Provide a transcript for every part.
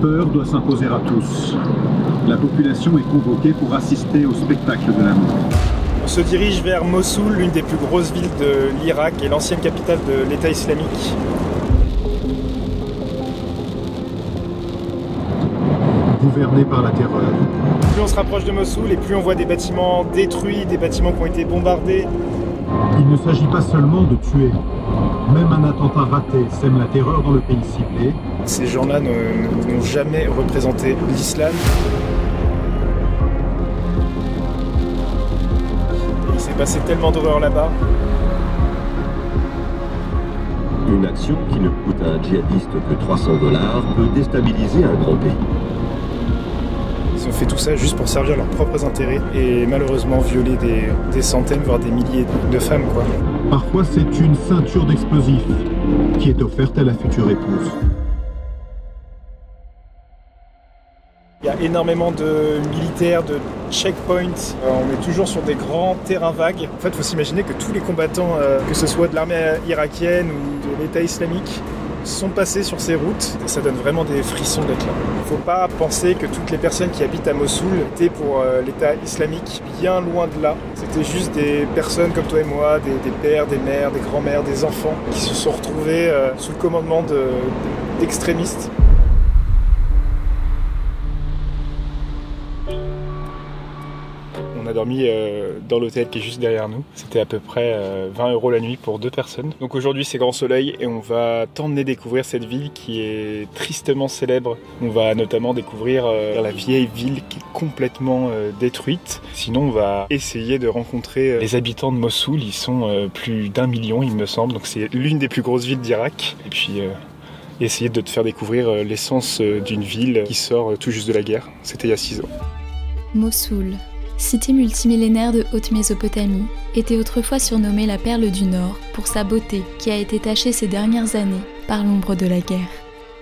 peur doit s'imposer à tous. La population est convoquée pour assister au spectacle de l'amour. On se dirige vers Mossoul, l'une des plus grosses villes de l'Irak et l'ancienne capitale de l'État islamique. Gouverné par la terreur. Plus on se rapproche de Mossoul et plus on voit des bâtiments détruits, des bâtiments qui ont été bombardés. Il ne s'agit pas seulement de tuer. Même un attentat raté sème la terreur dans le pays ciblé. Ces gens-là n'ont jamais représenté l'islam. Il s'est passé tellement d'horreur là-bas. Une action qui ne coûte à un djihadiste que $300 peut déstabiliser un grand pays. Ils ont fait tout ça juste pour servir leurs propres intérêts et malheureusement violer des centaines, voire des milliers de femmes, quoi. Parfois, c'est une ceinture d'explosifs qui est offerte à la future épouse. Il y a énormément de militaires, de checkpoints. On est toujours sur des grands terrains vagues. En fait, il faut s'imaginer que tous les combattants, que ce soit de l'armée irakienne ou de l'État islamique, sont passés sur ces routes. Ça donne vraiment des frissons d'être là. Il ne faut pas penser que toutes les personnes qui habitent à Mossoul étaient pour l'État islamique, bien loin de là. C'était juste des personnes comme toi et moi, des pères, des mères, des grands-mères, des enfants qui se sont retrouvés sous le commandement d'extrémistes. On a dormi dans l'hôtel qui est juste derrière nous. C'était à peu près 20 € la nuit pour 2 personnes. Donc aujourd'hui c'est grand soleil et on va t'emmener découvrir cette ville qui est tristement célèbre. On va notamment découvrir la vieille ville qui est complètement détruite. Sinon on va essayer de rencontrer les habitants de Mossoul. Ils sont plus d'1 million il me semble. Donc c'est l'une des plus grosses villes d'Irak. Et puis essayer de te faire découvrir l'essence d'une ville qui sort tout juste de la guerre. C'était il y a 6 ans. Mossoul, cité multimillénaire de Haute-Mésopotamie, était autrefois surnommée la perle du Nord pour sa beauté qui a été tachée ces dernières années par l'ombre de la guerre.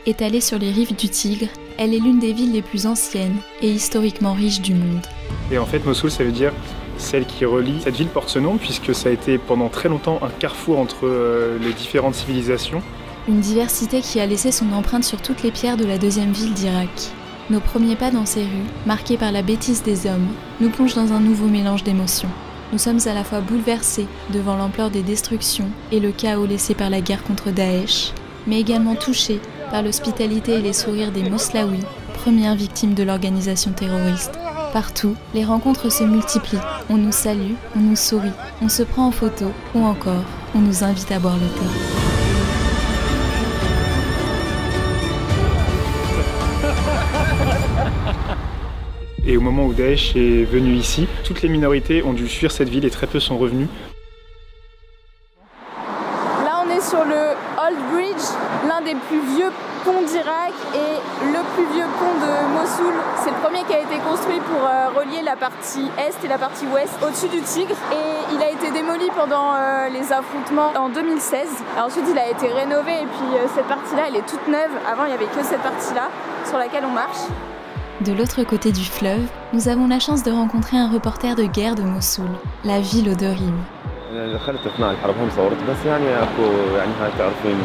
Étalée sur les rives du Tigre, elle est l'une des villes les plus anciennes et historiquement riches du monde. Et en fait, Mossoul, ça veut dire celle qui relie. Cette ville porte ce nom puisque ça a été pendant très longtemps un carrefour entre les différentes civilisations. Une diversité qui a laissé son empreinte sur toutes les pierres de la deuxième ville d'Irak. Nos premiers pas dans ces rues, marqués par la bêtise des hommes, nous plongent dans un nouveau mélange d'émotions. Nous sommes à la fois bouleversés devant l'ampleur des destructions et le chaos laissé par la guerre contre Daesh, mais également touchés par l'hospitalité et les sourires des Moslawis, premières victimes de l'organisation terroriste. Partout, les rencontres se multiplient. On nous salue, on nous sourit, on se prend en photo ou encore, on nous invite à boire le thé. Et au moment où Daesh est venu ici, toutes les minorités ont dû fuir cette ville et très peu sont revenus. Là, on est sur le Old Bridge, l'un des plus vieux ponts d'Irak et le plus vieux pont de Mossoul. C'est le premier qui a été construit pour relier la partie est et la partie ouest au-dessus du Tigre. Et il a été démoli pendant les affrontements en 2016. Et ensuite, il a été rénové et puis cette partie-là, elle est toute neuve. Avant, il n'y avait que cette partie-là sur laquelle on marche. De l'autre côté du fleuve, nous avons la chance de rencontrer un reporter de guerre de Mossoul, la ville aux 2 rives. دخلت اثناء الحرب هم صورت بس اكو هاي تعرفين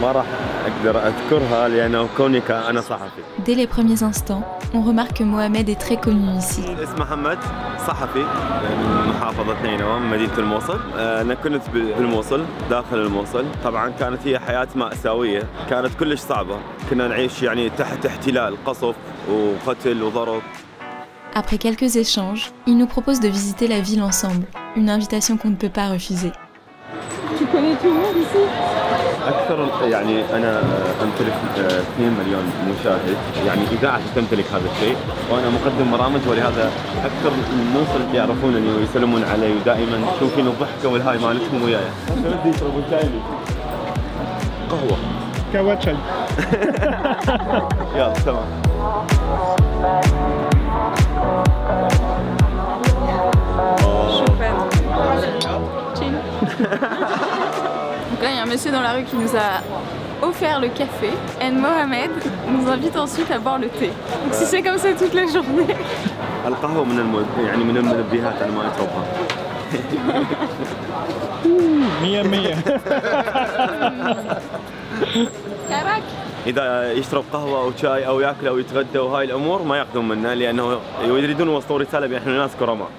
ما راح اقدر اذكرها لانه كوني انا صحفي. Dès les premiers instants, on remarque que Mohamed est très connu ici. اسمي محمد صحفي من محافظة نينوى مدينة الموصل. انا كنت بالموصل داخل الموصل. طبعا كانت هي حياة مأساوية، كانت كلش صعبة. كنا نعيش يعني تحت احتلال قصف وقتل وضرب. Après quelques échanges, il nous propose de visiter la ville ensemble, une invitation qu'on ne peut pas refuser. Tu connais tout le monde ici? أكثر يعني أنا أمتلك 2 مليون مشاهد، يعني إذاعة تمتلك هذا الشيء، وأنا مقدم برامج ولهذا أكثر الموصل يعرفونني ويسلمون علي ودائما يشوفين الضحكة والهاي مالتهم وياي. بدي يشربون شاي قهوة. Kawa Chai. يلا تمام. Donc là, il y a un monsieur dans la rue qui nous a offert le café. Et Mohamed nous invite ensuite à boire le thé. Donc si c'est comme ça toute la journée. القهوة من المنبهات أنا ما أشربها. Mia mia. Karak. اذا يشرب قهوه او شاي او ياكل او يتغدى وهاي الامور ما ياخذون منا لانه يريدون يوصلوا رساله بان ناس كرماء.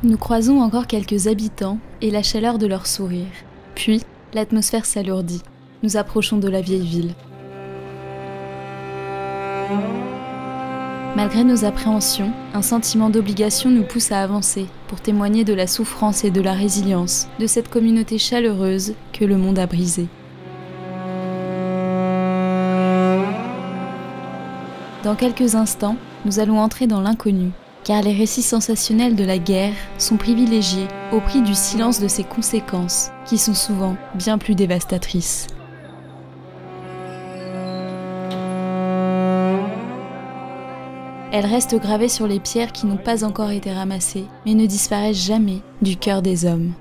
Nous croisons encore quelques habitants et la chaleur de leur sourire. Puis, l'atmosphère s'alourdit. Nous approchons de la vieille ville. Malgré nos appréhensions, un sentiment d'obligation nous pousse à avancer pour témoigner de la souffrance et de la résilience de cette communauté chaleureuse que le monde a brisée. Dans quelques instants, nous allons entrer dans l'inconnu, car les récits sensationnels de la guerre sont privilégiés au prix du silence de ses conséquences, qui sont souvent bien plus dévastatrices. Elles restent gravées sur les pierres qui n'ont pas encore été ramassées, mais ne disparaissent jamais du cœur des hommes.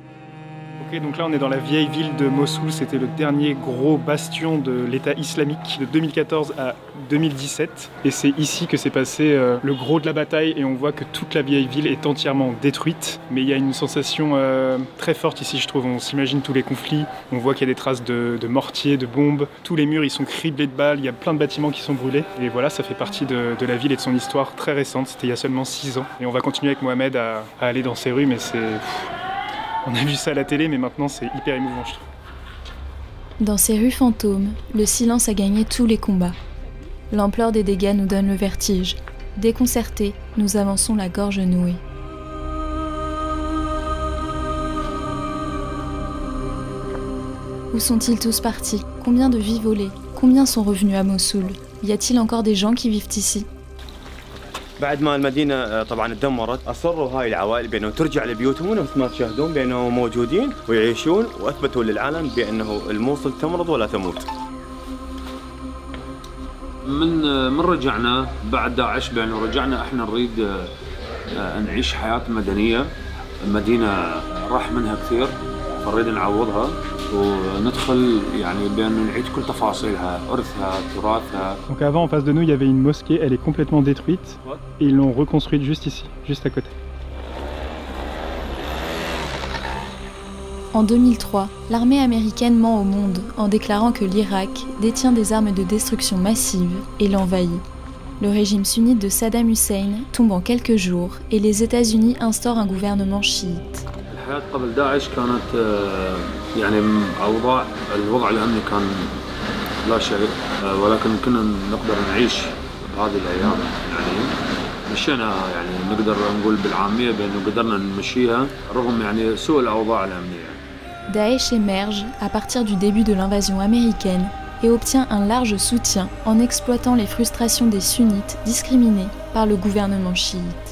Ok, donc là on est dans la vieille ville de Mossoul, c'était le dernier gros bastion de l'État islamique de 2014 à 2017. Et c'est ici que s'est passé le gros de la bataille et on voit que toute la vieille ville est entièrement détruite. Mais il y a une sensation très forte ici je trouve, on s'imagine tous les conflits, on voit qu'il y a des traces de mortiers, de bombes, tous les murs ils sont criblés de balles, il y a plein de bâtiments qui sont brûlés. Et voilà, ça fait partie de la ville et de son histoire très récente, c'était il y a seulement 6 ans. Et on va continuer avec Mohamed à aller dans ces rues mais c'est... On a vu ça à la télé, mais maintenant c'est hyper émouvant, je trouve. Dans ces rues fantômes, le silence a gagné tous les combats. L'ampleur des dégâts nous donne le vertige. Déconcertés, nous avançons la gorge nouée. Où sont-ils tous partis? Combien de vies volées? Combien sont revenus à Mossoul? Y a-t-il encore des gens qui vivent ici? بعد ما المدينه طبعا اتدمرت اصروا هاي العوائل بانه ترجع لبيوتهم ونفس ما تشاهدون بانه موجودين ويعيشون واثبتوا للعالم بانه الموصل تمرض ولا تموت. من رجعنا بعد داعش بانه رجعنا احنا نريد نعيش حياه مدنيه، المدينه راح منها كثير فنريد نعوضها وندخل يعني بأن نعيد كل تفاصيلها، إرثها، تراثها. Donc avant en face de nous il y avait une mosquée, elle est complètement détruite et ils l'ont reconstruite juste ici, juste à côté. En 2003, l'armée américaine ment au monde en déclarant que l'Irak détient des armes de destruction massive et l'envahit. Le régime sunnite de Saddam Hussein tombe en quelques jours et les États-Unis instaurent un gouvernement chiite. الحياة قبل داعش كانت يعني الوضع الأمني كان لا شيء ولكن كنا نقدر نعيش هذه الأيام يعني مشينا يعني نقدر نقول بالعامية بأنه قدرنا نمشيها رغم يعني سوء الأوضاع الأمنية. Daesh émerge à partir du début de l'invasion américaine et obtient un large soutien en exploitant les frustrations des sunnites discriminés par le gouvernement chiite.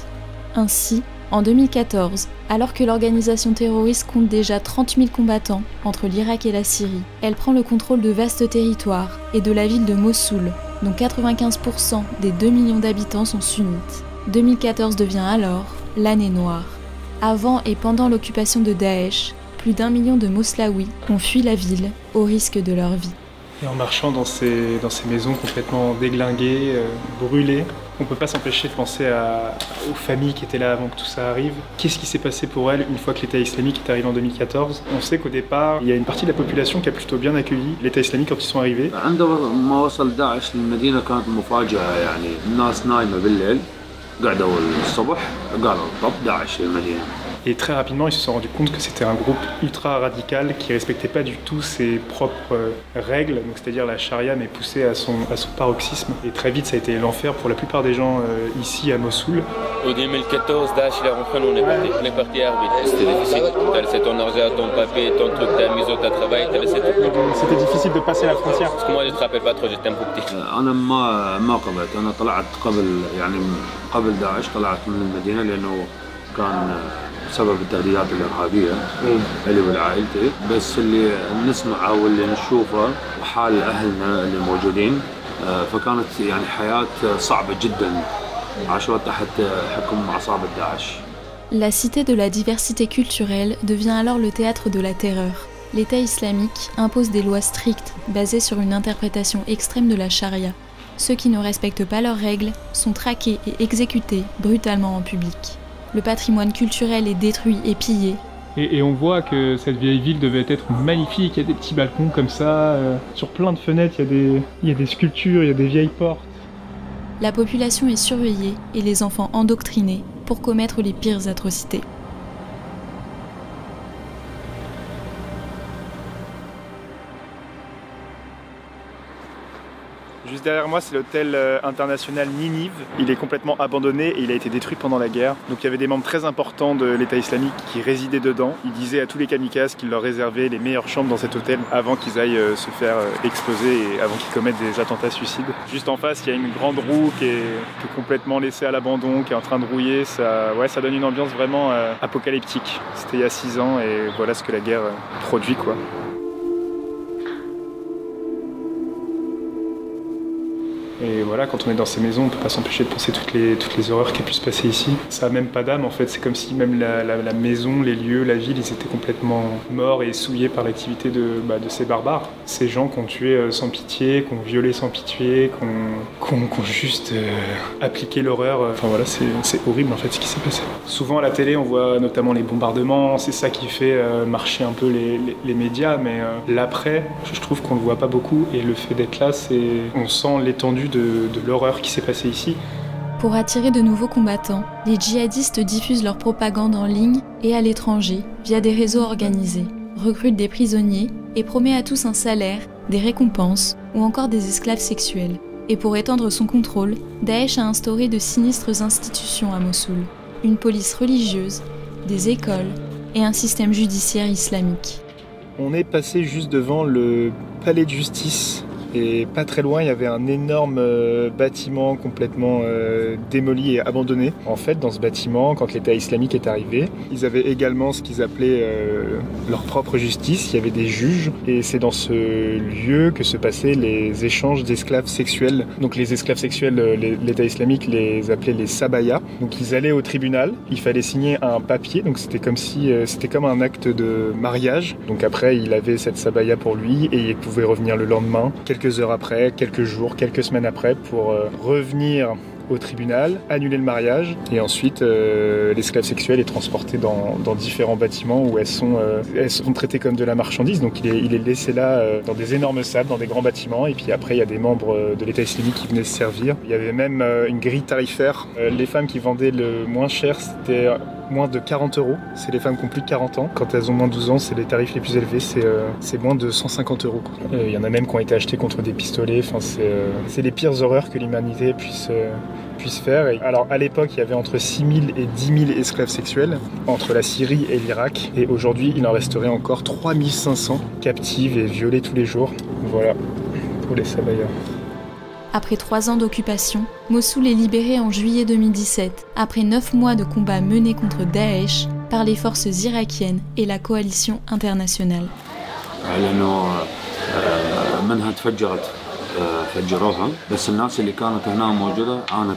Ainsi, en 2014, alors que l'organisation terroriste compte déjà 30 000 combattants entre l'Irak et la Syrie, elle prend le contrôle de vastes territoires et de la ville de Mossoul, dont 95% des 2 millions d'habitants sont sunnites. 2014 devient alors l'année noire. Avant et pendant l'occupation de Daesh, plus d'1 million de Moslaouis ont fui la ville au risque de leur vie. Et en marchant dans ces maisons complètement déglinguées, brûlées, on ne peut pas s'empêcher de penser aux familles qui étaient là avant que tout ça arrive. Qu'est-ce qui s'est passé pour elles une fois que l'État islamique est arrivé en 2014? On sait qu'au départ, il y a une partie de la population qui a plutôt bien accueilli l'État islamique quand ils sont arrivés. عندما وصل داعش للمدينة كانت مفاجأة يعني الناس نايمة بالليل قعدوا الصبح قالوا طب داعش للمدينة. Et très rapidement, ils se sont rendus compte que c'était un groupe ultra radical qui respectait pas du tout ses propres règles, donc c'est-à-dire la charia, mais poussée à son paroxysme. Et très vite, ça a été l'enfer pour la plupart des gens ici à Mossoul. En 2014, Daesh il est rentré, on est parti à Arbil. C'était difficile. T'as laissé ton argent, ton papier, ton truc, ta mise au travail, t'as laissé tout. C'était difficile de passer la frontière. Parce que moi, je te rappelle pas trop, j'étais un peu petit. أنا ما قبلت، أنا طلعت قبل داعش طلعت من المدينة لأنه كان بسبب التهديدات الإرهابية اللي والعائلتي، بس اللي نسمعه واللي نشوفه وحال أهلنا اللي موجودين فكانت يعني حياة صعبة جدا عاشوا تحت حكم عصابة داعش. La cité de la diversité culturelle devient alors le théâtre de la terreur. L'État islamique impose des lois strictes basées sur une interprétation extrême de la charia. Ceux qui ne respectent pas leurs règles sont traqués et exécutés brutalement en public. Le patrimoine culturel est détruit et pillé, Et on voit que cette vieille ville devait être magnifique, il y a des petits balcons comme ça, sur plein de fenêtres il y a des sculptures, il y a des vieilles portes. La population est surveillée et les enfants endoctrinés pour commettre les pires atrocités. Juste derrière moi, c'est l'hôtel international Ninive. Il est complètement abandonné et il a été détruit pendant la guerre. Donc il y avait des membres très importants de l'État islamique qui résidaient dedans. Ils disaient à tous les kamikazes qu'ils leur réservaient les meilleures chambres dans cet hôtel avant qu'ils aillent se faire exploser et avant qu'ils commettent des attentats suicides. Juste en face, il y a une grande roue qui est complètement laissée à l'abandon, qui est en train de rouiller. Ça donne une ambiance vraiment apocalyptique. C'était il y a 6 ans et voilà ce que la guerre produit, quoi. Et voilà, quand on est dans ces maisons, on peut pas s'empêcher de penser toutes les horreurs qui ont pu se passer ici. Ça a même pas d'âme en fait, c'est comme si même la maison, les lieux, la ville, ils étaient complètement morts et souillés par l'activité de ces barbares. Ces gens qui ont tué sans pitié, qui ont violé sans pitié, qui ont juste appliqué l'horreur. Enfin voilà, c'est horrible en fait ce qui s'est passé. Souvent à la télé, on voit notamment les bombardements, c'est ça qui fait marcher un peu les médias, mais l'après, je trouve qu'on le voit pas beaucoup et le fait d'être là, on sent l'étendue de l'horreur qui s'est passée ici. Pour attirer de nouveaux combattants, les djihadistes diffusent leur propagande en ligne et à l'étranger via des réseaux organisés, recrutent des prisonniers et promet à tous un salaire, des récompenses ou encore des esclaves sexuels. Et pour étendre son contrôle, Daesh a instauré de sinistres institutions à Mossoul, une police religieuse, des écoles et un système judiciaire islamique. On est passé juste devant le palais de justice. Et pas très loin, il y avait un énorme bâtiment complètement démoli et abandonné. En fait, dans ce bâtiment, quand l'État islamique est arrivé, ils avaient également ce qu'ils appelaient leur propre justice. Il y avait des juges et c'est dans ce lieu que se passaient les échanges d'esclaves sexuels. Donc les esclaves sexuels, l'État islamique les appelait les sabayas. Donc ils allaient au tribunal, il fallait signer un papier. Donc c'était comme un acte de mariage. Donc après, il avait cette sabaya pour lui et il pouvait revenir le lendemain. Quelques heures après, quelques jours, quelques semaines après pour revenir au tribunal, annuler le mariage et ensuite l'esclave sexuelle est transportée dans différents bâtiments où elles sont traitées comme de la marchandise. Donc il est laissé là dans des énormes salles, dans des grands bâtiments et puis après il y a des membres de l'État islamique qui venaient se servir. Il y avait même une grille tarifaire. Les femmes qui vendaient le moins cher, c'était moins de 40 €. C'est les femmes qui ont plus de 40 ans. Quand elles ont moins de 12 ans, c'est les tarifs les plus élevés, c'est moins de 150 €. Il y en a même qui ont été achetés contre des pistolets. Enfin, c'est les pires horreurs que l'humanité puisse faire. Et alors à l'époque, il y avait entre 6 000 et 10 000 esclaves sexuels entre la Syrie et l'Irak. Et aujourd'hui, il en resterait encore 3 500 captives et violées tous les jours. Voilà pour les sabayas. Après 3 ans d'occupation, Mossoul est libéré en juillet 2017, après 9 mois de combats menés contre Daesh par les forces irakiennes et la coalition internationale. فجروها بس الناس اللي كانت هنا موجودة عانت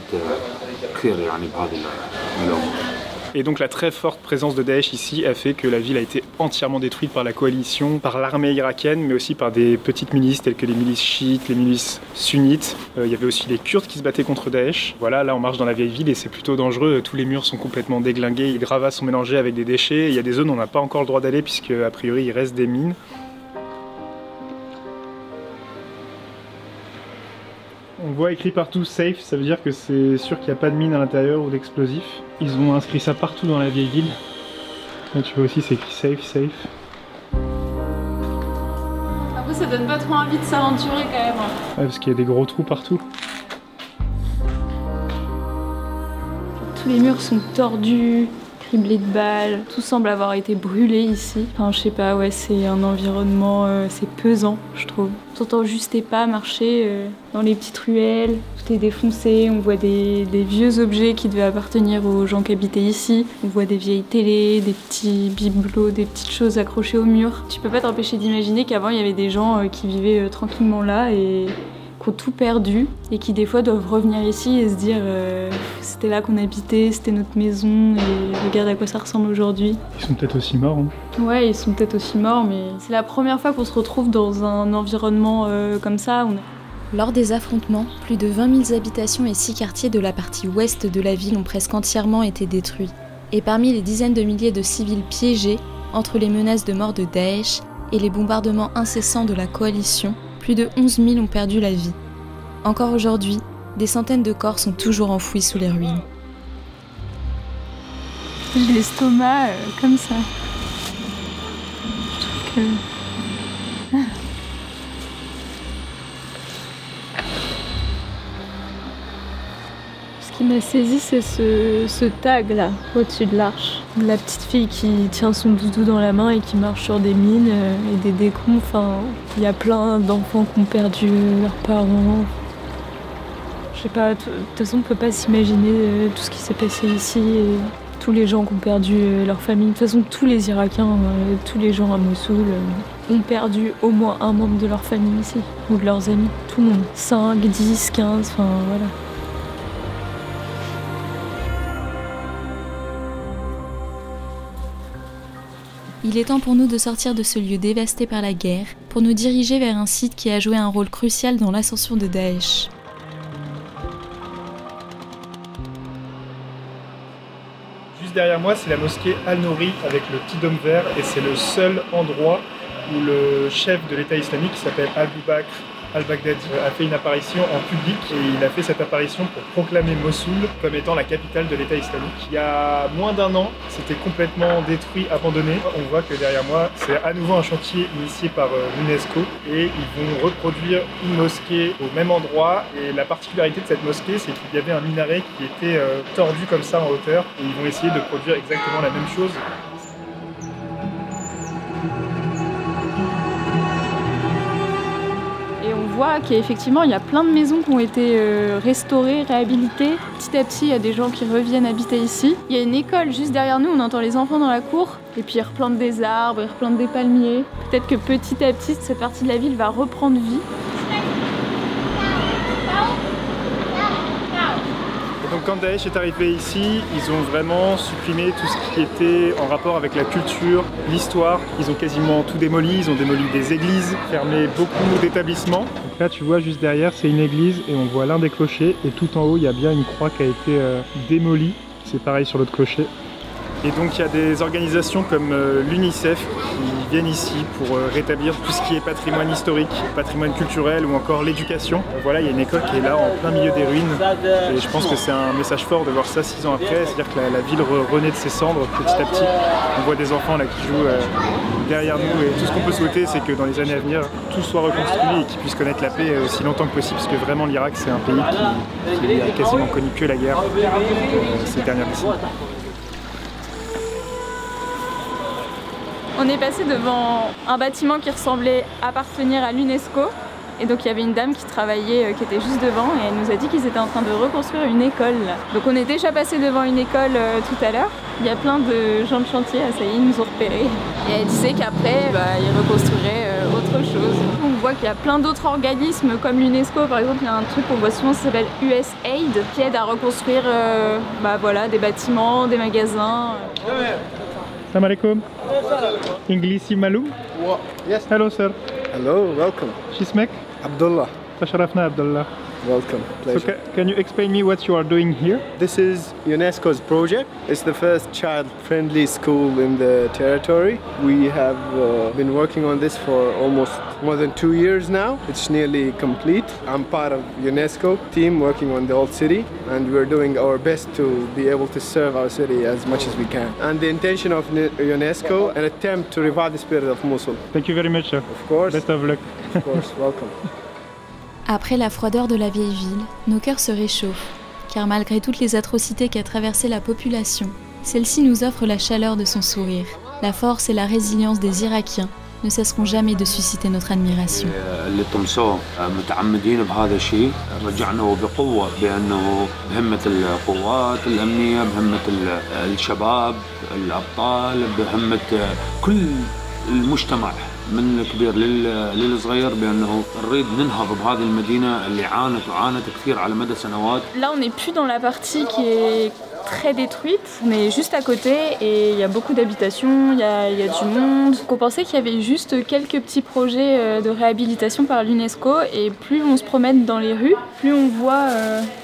كثير يعني بهذه اليوم. Et donc la très forte présence de Daesh ici a fait que la ville a été entièrement détruite par la coalition, par l'armée irakienne, mais aussi par des petites milices telles que les milices chiites, les milices sunnites. Il y avait aussi les Kurdes qui se battaient contre Daesh. Voilà, là on marche dans la vieille ville et c'est plutôt dangereux. Tous les murs sont complètement déglingués, les gravats sont mélangés avec des déchets. Il y a des zones où on n'a pas encore le droit d'aller puisque a priori il reste des mines. On voit écrit partout safe, ça veut dire que c'est sûr qu'il n'y a pas de mine à l'intérieur ou d'explosifs. Ils ont inscrit ça partout dans la vieille ville. Là tu vois aussi c'est écrit safe, safe. Après ça donne pas trop envie de s'aventurer quand même. Ouais, parce qu'il y a des gros trous partout. Tous les murs sont tordus, criblés de balles, tout semble avoir été brûlé ici. Enfin je sais pas, ouais c'est un environnement, c'est pesant je trouve. On s'entend juste tes pas marcher dans les petites ruelles, tout est défoncé, on voit des vieux objets qui devaient appartenir aux gens qui habitaient ici. On voit des vieilles télés, des petits bibelots, des petites choses accrochées au mur. Tu peux pas t'empêcher d'imaginer qu'avant il y avait des gens qui vivaient tranquillement là et qui ont tout perdu et qui des fois doivent revenir ici et se dire c'était là qu'on habitait, c'était notre maison et regarde à quoi ça ressemble aujourd'hui. Ils sont peut-être aussi morts. Hein. Ouais, ils sont peut-être aussi morts, mais c'est la première fois qu'on se retrouve dans un environnement comme ça. Lors des affrontements, plus de 20 000 habitations et 6 quartiers de la partie ouest de la ville ont presque entièrement été détruits. Et parmi les dizaines de milliers de civils piégés, Entre les menaces de mort de Daesh et les bombardements incessants de la coalition, plus de 11 000 ont perdu la vie. Encore aujourd'hui, des centaines de corps sont toujours enfouis sous les ruines. J'ai l'estomac comme ça. Je trouve que... Ce qui m'a saisi, c'est ce tag là, au-dessus de l'arche. La petite fille qui tient son doudou dans la main et qui marche sur des mines et des décombres. Enfin, il y a plein d'enfants qui ont perdu leurs parents. Je sais pas, de toute façon, on peut pas s'imaginer tout ce qui s'est passé ici. Et tous les gens qui ont perdu leur famille. De toute façon, tous les Irakiens, tous les gens à Mossoul ont perdu au moins un membre de leur famille ici, ou de leurs amis. Tout le monde. 5, 10, 15, enfin voilà. Il est temps pour nous de sortir de ce lieu dévasté par la guerre pour nous diriger vers un site qui a joué un rôle crucial dans l'ascension de Daesh. Juste derrière moi, c'est la mosquée Al-Nouri avec le petit dôme vert et c'est le seul endroit où le chef de l'État islamique qui s'appelle Abu Bakr al-Baghdadi a fait une apparition en public et il a fait cette apparition pour proclamer Mossoul comme étant la capitale de l'État islamique. Il y a moins d'un an, c'était complètement détruit, abandonné. On voit que derrière moi, c'est à nouveau un chantier initié par l'UNESCO et ils vont reproduire une mosquée au même endroit. Et la particularité de cette mosquée, c'est qu'il y avait un minaret qui était tordu comme ça en hauteur et ils vont essayer de produire exactement la même chose. On voit qu'effectivement il y a plein de maisons qui ont été restaurées, réhabilitées. Petit à petit, il y a des gens qui reviennent habiter ici. Il y a une école juste derrière nous, on entend les enfants dans la cour. Et puis ils replantent des arbres, ils replantent des palmiers. Peut-être que petit à petit, cette partie de la ville va reprendre vie. Donc quand Daesh est arrivé ici, ils ont vraiment supprimé tout ce qui était en rapport avec la culture, l'histoire. Ils ont quasiment tout démoli, ils ont démoli des églises, fermé beaucoup d'établissements. Donc là tu vois juste derrière c'est une église et on voit l'un des clochers et tout en haut il y a bien une croix qui a été démolie. C'est pareil sur l'autre clocher. Et donc il y a des organisations comme l'UNICEF qui viennent ici pour rétablir tout ce qui est patrimoine historique, patrimoine culturel ou encore l'éducation. Voilà, il y a une école qui est là en plein milieu des ruines et je pense que c'est un message fort de voir ça 6 ans après, c'est-à-dire que la ville renaît de ses cendres petit à petit. On voit des enfants là qui jouent derrière nous et tout ce qu'on peut souhaiter c'est que dans les années à venir tout soit reconstruit et qu'ils puissent connaître la paix aussi longtemps que possible parce que vraiment l'Irak c'est un pays qui a quasiment connu que la guerre ces dernières décennies. On est passé devant un bâtiment qui ressemblait appartenir à l'UNESCO. Et donc il y avait une dame qui travaillait, qui était juste devant et elle nous a dit qu'ils étaient en train de reconstruire une école. Donc on est déjà passé devant une école tout à l'heure. Il y a plein de gens de chantier, ça y est, ils nous ont repérés. Et elle disait qu'après, ils reconstruiraient autre chose. On voit qu'il y a plein d'autres organismes comme l'UNESCO par exemple, il y a un truc qu'on voit souvent, ça s'appelle USAID, qui aide à reconstruire voilà, des bâtiments, des magasins. Salam alaikum. English malum? Yes. Hello sir. Hello, welcome. Shismek? Abdullah. Tasharafna Abdullah. Welcome. Pleasure. So can you explain me what you are doing here? This is UNESCO's project. It's the first child-friendly school in the territory. We have been working on this for almost more than 2 years now. It's nearly complete. I'm part of UNESCO team working on the old city and we're doing our best to be able to serve our city as much as we can. And the intention of UNESCO, an attempt to revive the spirit of Mosul. Thank you very much sir. Of course. Best of luck. Of course, welcome. Après la froideur de la vieille ville, nos cœurs se réchauffent, car malgré toutes les atrocités qu'a traversée la population, celle-ci nous offre la chaleur de son sourire. La force et la résilience des Irakiens ne cesseront jamais de susciter notre admiration. اللي طمسوه متعمدين بهذا الشيء رجعنا بقوة بأنه بهمة القوات الأمنية بهمة الشباب الأبطال بهمة كل المجتمع من الكبير للصغير بأنه نريد ننهض بهذه المدينة اللي عانت كثير على مدى سنوات. Là on n'est plus dans la partie qui est très détruite, on est juste à côté et il y a beaucoup d'habitations, il y a du monde. Donc on pensait qu'il y avait juste quelques petits projets de réhabilitation par l'UNESCO et plus on se promène dans les rues, plus on voit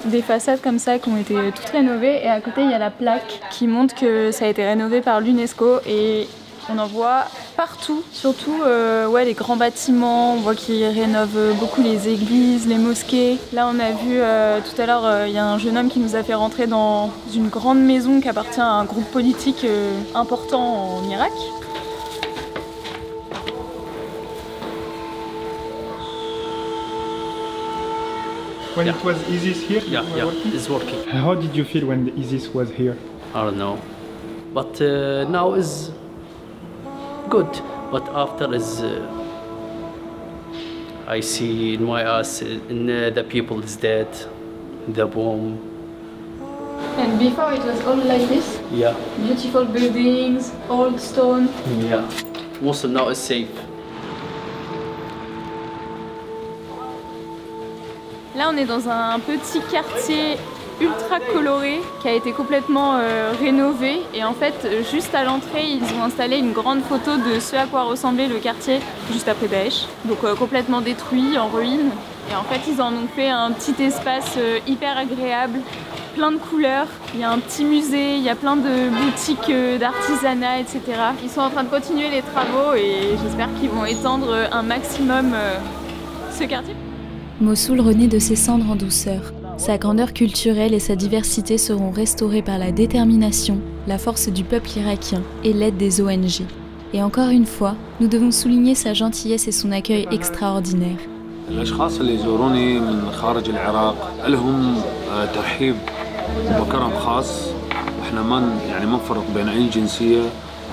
des façades comme ça qui ont été toutes rénovées et à côté il y a la plaque qui montre que ça a été rénové par l'UNESCO et On en voit partout, surtout les grands bâtiments. On voit qu'ils rénovent beaucoup les églises, les mosquées. Là, on a vu tout à l'heure, il y a un jeune homme qui nous a fait rentrer dans une grande maison qui appartient à un groupe politique important en Irak. When it was ISIS here? Yeah, it's working. How did you feel when the ISIS was here? I don't know. But now is good. But after is I see in my eyes the people is dead, the bomb. And before it was all like this? Yeah. Beautiful buildings, old stone. Yeah. Mosul now is safe. Là, on est dans un petit quartier ultra coloré qui a été complètement rénové. Et en fait, juste à l'entrée, ils ont installé une grande photo de ce à quoi ressemblait le quartier juste après Daesh. Donc complètement détruit, en ruine. Et en fait, ils en ont fait un petit espace hyper agréable, plein de couleurs. Il y a un petit musée, il y a plein de boutiques d'artisanat, etc. Ils sont en train de continuer les travaux et j'espère qu'ils vont étendre un maximum ce quartier. Mossoul renaît de ses cendres en douceur. Sa grandeur culturelle et sa diversité seront restaurées par la détermination, la force du peuple irakien et l'aide des ONG. Et encore une fois, nous devons souligner sa gentillesse et son accueil extraordinaire. الأشخاص اللي يزوروني من خارج العراق لهم ترحيب وكرم خاص واحنا ما نفرق بين أي جنسية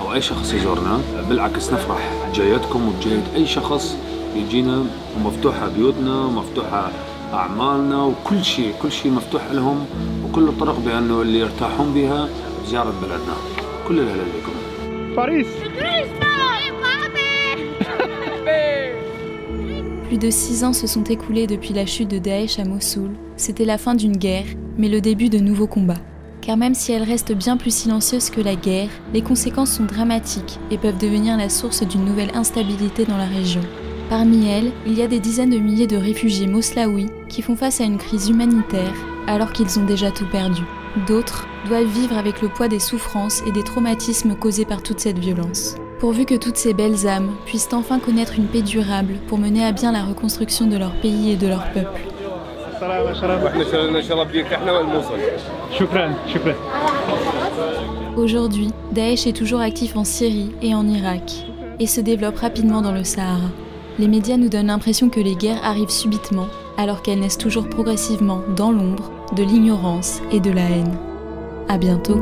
أو أي شخص يزورنا بالعكس نفرح بجايتكم وبجاية أي شخص يجينا ومفتوحة بيوتنا ومفتوحة أعمالنا وكل شيء مفتوح لهم وكل الطرق بأنه اللي يرتاحون بها زيارة بلدنا. كل الأهلا بكم. باريس. Plus de 6 ans se sont écoulés depuis la chute de Daesh à Mossoul. C'était la fin d'une guerre, mais le début de nouveaux combats. Car même si elle reste bien plus silencieuse que la guerre, les conséquences sont dramatiques et peuvent devenir la source d'une nouvelle instabilité dans la région. Parmi elles, il y a des dizaines de milliers de réfugiés moslaouis qui font face à une crise humanitaire alors qu'ils ont déjà tout perdu. D'autres doivent vivre avec le poids des souffrances et des traumatismes causés par toute cette violence. Pourvu que toutes ces belles âmes puissent enfin connaître une paix durable pour mener à bien la reconstruction de leur pays et de leur peuple. Aujourd'hui, Daesh est toujours actif en Syrie et en Irak et se développe rapidement dans le Sahara. Les médias nous donnent l'impression que les guerres arrivent subitement, alors qu'elles naissent toujours progressivement dans l'ombre, de l'ignorance et de la haine. À bientôt.